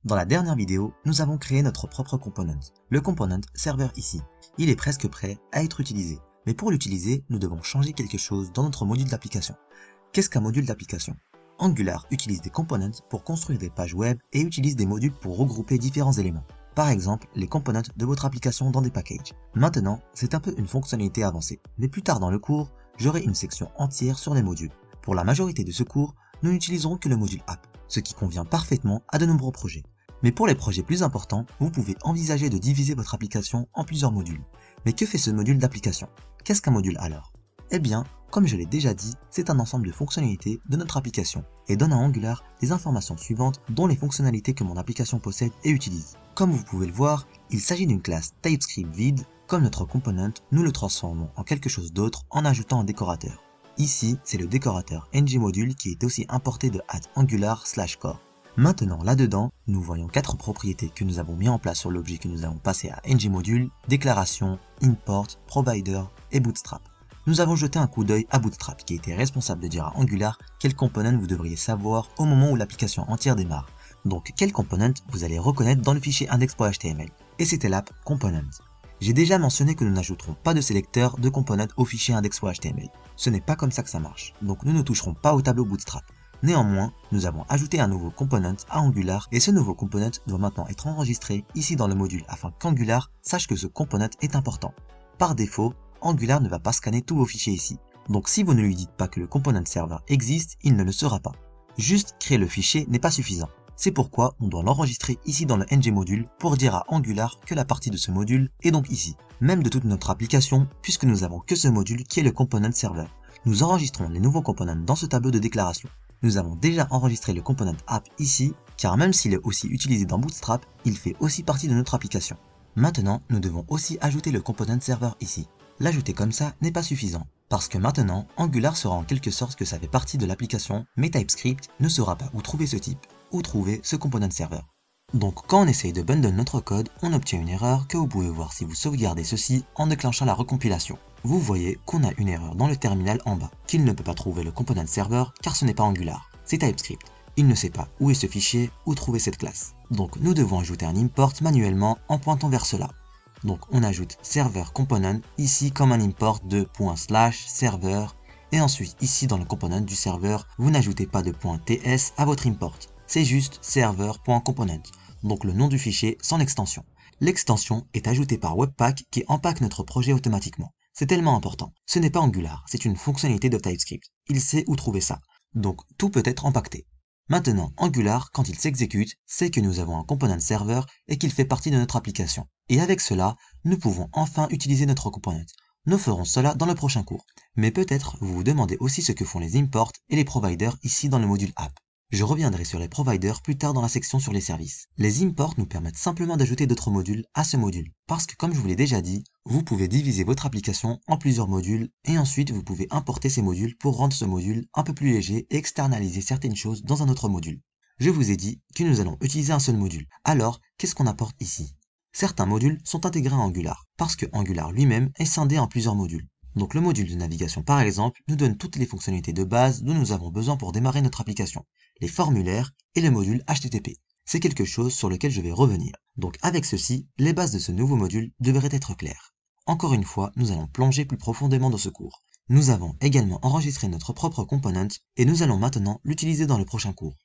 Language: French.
Dans la dernière vidéo, nous avons créé notre propre component, le component serveur ici. Il est presque prêt à être utilisé. Mais pour l'utiliser, nous devons changer quelque chose dans notre module d'application. Qu'est-ce qu'un module d'application? Angular utilise des components pour construire des pages web et utilise des modules pour regrouper différents éléments. Par exemple, les components de votre application dans des packages. Maintenant, c'est un peu une fonctionnalité avancée, mais plus tard dans le cours, j'aurai une section entière sur les modules. Pour la majorité de ce cours, nous n'utiliserons que le module app, ce qui convient parfaitement à de nombreux projets. Mais pour les projets plus importants, vous pouvez envisager de diviser votre application en plusieurs modules. Mais que fait ce module d'application? Qu'est-ce qu'un module alors? Eh bien, comme je l'ai déjà dit, c'est un ensemble de fonctionnalités de notre application et donne à Angular les informations suivantes dont les fonctionnalités que mon application possède et utilise. Comme vous pouvez le voir, il s'agit d'une classe TypeScript vide. Comme notre component, nous le transformons en quelque chose d'autre en ajoutant un décorateur. Ici, c'est le décorateur ngModule qui est aussi importé de @angular/core. Maintenant, là-dedans, nous voyons 4 propriétés que nous avons mis en place sur l'objet que nous avons passé à ngModule, déclaration, import, provider et bootstrap. Nous avons jeté un coup d'œil à Bootstrap qui était responsable de dire à Angular quel component vous devriez savoir au moment où l'application entière démarre. Donc quel component vous allez reconnaître dans le fichier index.html. Et c'était l'app component. J'ai déjà mentionné que nous n'ajouterons pas de sélecteur de component au fichier index.html. Ce n'est pas comme ça que ça marche, donc nous ne toucherons pas au tableau Bootstrap. Néanmoins, nous avons ajouté un nouveau component à Angular et ce nouveau component doit maintenant être enregistré ici dans le module afin qu'Angular sache que ce component est important. Par défaut, Angular ne va pas scanner tous vos fichiers ici. Donc si vous ne lui dites pas que le component serveur existe, il ne le sera pas. Juste créer le fichier n'est pas suffisant. C'est pourquoi on doit l'enregistrer ici dans le ngModule pour dire à Angular que la partie de ce module est donc ici. Même de toute notre application, puisque nous n'avons que ce module qui est le component serveur. Nous enregistrons les nouveaux components dans ce tableau de déclaration. Nous avons déjà enregistré le component app ici, car même s'il est aussi utilisé dans Bootstrap, il fait aussi partie de notre application. Maintenant, nous devons aussi ajouter le component serveur ici. L'ajouter comme ça n'est pas suffisant, parce que maintenant, Angular saura en quelque sorte que ça fait partie de l'application, mais TypeScript ne saura pas où trouver ce type, ou trouver ce component serveur. Donc quand on essaye de bundle notre code, on obtient une erreur que vous pouvez voir si vous sauvegardez ceci en déclenchant la recompilation. Vous voyez qu'on a une erreur dans le terminal en bas, qu'il ne peut pas trouver le component serveur car ce n'est pas Angular, c'est TypeScript. Il ne sait pas où est ce fichier, où trouver cette classe. Donc nous devons ajouter un import manuellement en pointant vers cela. Donc on ajoute server component ici comme un import de ./server et ensuite ici dans le component du serveur, vous n'ajoutez pas de .ts à votre import. C'est juste server.component, donc le nom du fichier sans l'extension. L'extension est ajoutée par Webpack qui empaque notre projet automatiquement. C'est tellement important. Ce n'est pas Angular, c'est une fonctionnalité de TypeScript. Il sait où trouver ça. Donc tout peut être empaqueté. Maintenant, Angular, quand il s'exécute, sait que nous avons un component serveur et qu'il fait partie de notre application. Et avec cela, nous pouvons enfin utiliser notre component. Nous ferons cela dans le prochain cours. Mais peut-être vous vous demandez aussi ce que font les imports et les providers ici dans le module app. Je reviendrai sur les providers plus tard dans la section sur les services. Les imports nous permettent simplement d'ajouter d'autres modules à ce module. Parce que comme je vous l'ai déjà dit, vous pouvez diviser votre application en plusieurs modules et ensuite vous pouvez importer ces modules pour rendre ce module un peu plus léger et externaliser certaines choses dans un autre module. Je vous ai dit que nous allons utiliser un seul module. Alors, qu'est-ce qu'on apporte ici? Certains modules sont intégrés à Angular, parce que Angular lui-même est scindé en plusieurs modules. Donc le module de navigation par exemple nous donne toutes les fonctionnalités de base dont nous avons besoin pour démarrer notre application, les formulaires et le module HTTP. C'est quelque chose sur lequel je vais revenir. Donc avec ceci, les bases de ce nouveau module devraient être claires. Encore une fois, nous allons plonger plus profondément dans ce cours. Nous avons également enregistré notre propre component et nous allons maintenant l'utiliser dans le prochain cours.